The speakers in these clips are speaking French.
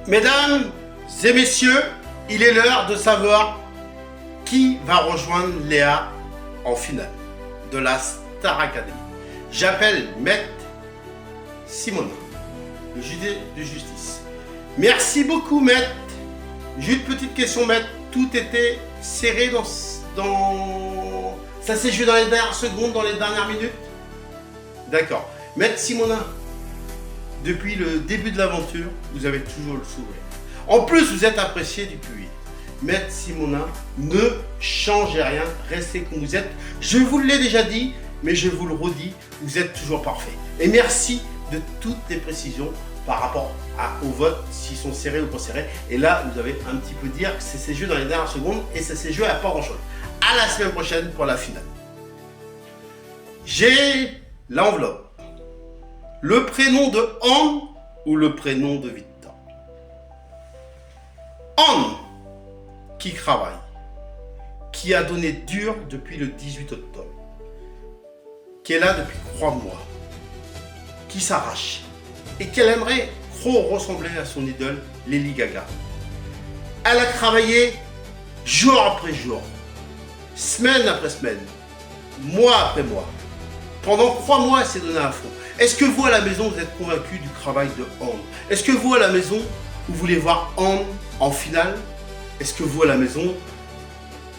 Mesdames et messieurs, il est l'heure de savoir qui va rejoindre Léa en finale de la Star Academy. J'appelle Maître Simona, le juge de justice. Merci beaucoup, Maître. Juste une petite question, Maître. Tout était serré dans... Ça s'est joué dans les dernières secondes, dans les dernières minutes? D'accord. Maître Simona, depuis le début de l'aventure, vous avez toujours le sourire. En plus, vous êtes apprécié du public. Maître Simona, ne changez rien, restez comme vous êtes. Je vous l'ai déjà dit, mais je vous le redis, vous êtes toujours parfait. Et merci de toutes les précisions par rapport au vote, s'ils sont serrés ou pas serrés. Et là, vous avez un petit peu dire que c'est ces jeux dans les dernières secondes et ça s'est joué à pas grand-chose. À la semaine prochaine pour la finale. J'ai l'enveloppe. Le prénom de Anne ou le prénom de Victor? Anne, qui travaille, qui a donné dur depuis le 18 octobre, qui est là depuis 3 mois, qui s'arrache et qu'elle aimerait trop ressembler à son idole, Lady Gaga. Elle a travaillé jour après jour, semaine après semaine, mois après mois. Pendant 3 mois, elle s'est donnée à fond. Est-ce que vous, à la maison, vous êtes convaincu du travail de Anne? Est-ce que vous, à la maison, vous voulez voir Anne en finale? Est-ce que vous, à la maison,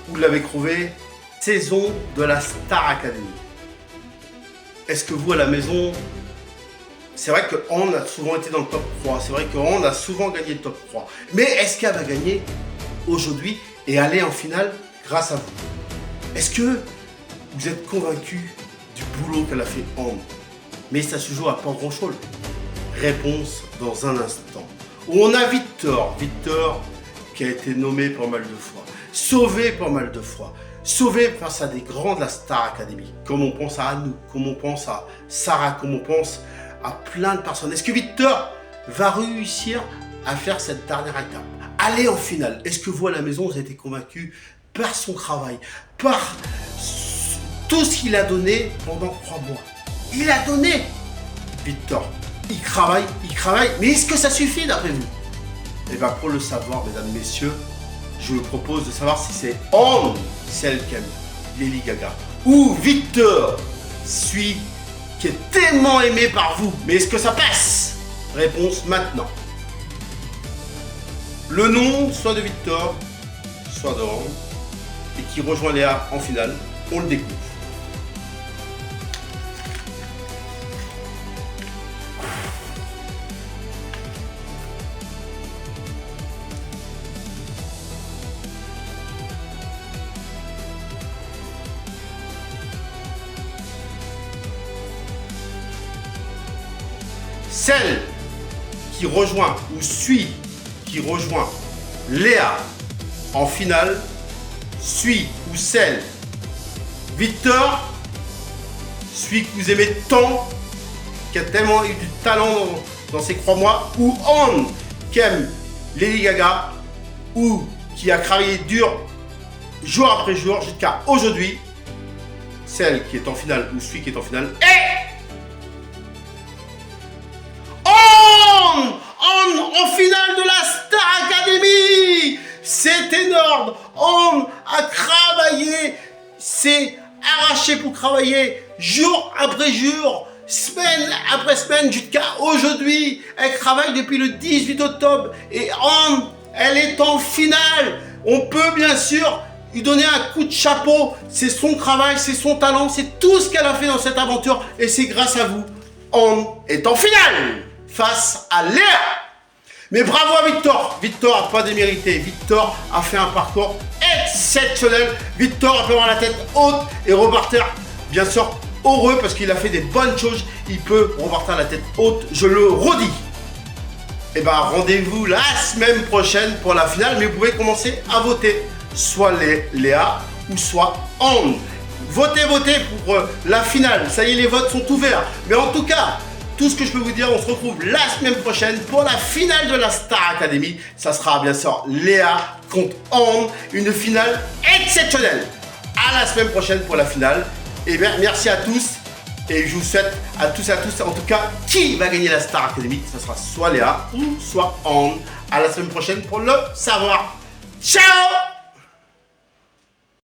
vous l'avez trouvé saison de la Star Academy? Est-ce que vous, à la maison, c'est vrai que Anne a souvent été dans le top 3. C'est vrai que Anne a souvent gagné le top 3. Mais est-ce qu'elle va gagner aujourd'hui et aller en finale grâce à vous? Est-ce que vous êtes convaincu du boulot qu'elle a fait Anne? Mais ça se joue à pas grand chose. Réponse dans un instant. Où on a Victor. Victor qui a été nommé pas mal de fois. Sauvé pas mal de fois. Sauvé face à des grands de la Star Academy. Comme on pense à Anouk, comme on pense à Sarah, comme on pense à plein de personnes. Est-ce que Victor va réussir à faire cette dernière étape? Aller en finale. Est-ce que vous à la maison, vous avez été convaincu par son travail, par tout ce qu'il a donné pendant 3 mois? Il a donné, Victor. Il travaille, mais est-ce que ça suffit d'après vous? Et bien pour le savoir, mesdames, messieurs, je vous propose de savoir si c'est Anne, celle qui aime Lady Gaga, ou Victor, celui qui est tellement aimé par vous. Mais est-ce que ça passe? Réponse maintenant. Le nom soit de Victor, soit de Anne, et qui rejoint Léa en finale, on le découvre. Celle qui rejoint ou celui qui rejoint Léa en finale, celui ou celle Victor, celui que vous aimez tant, qui a tellement eu du talent dans ces 3 mois, ou Anne qui aime Lady Gaga, ou qui a travaillé dur jour après jour jusqu'à aujourd'hui, celle qui est en finale ou celui qui est en finale est en finale de la Star Academy. C'est énorme. Anne a travaillé, s'est arraché pour travailler jour après jour, semaine après semaine jusqu'à aujourd'hui. Elle travaille depuis le 18 octobre et Anne, elle est en finale. On peut bien sûr lui donner un coup de chapeau. C'est son travail, c'est son talent, c'est tout ce qu'elle a fait dans cette aventure et c'est grâce à vous. Anne est en finale face à Léa. Mais bravo à Victor. Victor n'a pas démérité. Victor a fait un parcours exceptionnel. Victor a pu avoir la tête haute et repartir, bien sûr, heureux parce qu'il a fait des bonnes choses. Il peut repartir la tête haute, je le redis. Et ben rendez-vous la semaine prochaine pour la finale. Mais vous pouvez commencer à voter. Soit Léa ou soit Anne. Votez pour la finale. Ça y est, les votes sont ouverts. Mais en tout cas, tout ce que je peux vous dire, on se retrouve la semaine prochaine pour la finale de la Star Academy. Ça sera bien sûr Léa contre Anne, une finale exceptionnelle. À la semaine prochaine pour la finale. Et bien, merci à tous. Et je vous souhaite à tous, en tout cas, qui va gagner la Star Academy. Ça sera soit Léa ou soit Anne. À la semaine prochaine pour le savoir. Ciao!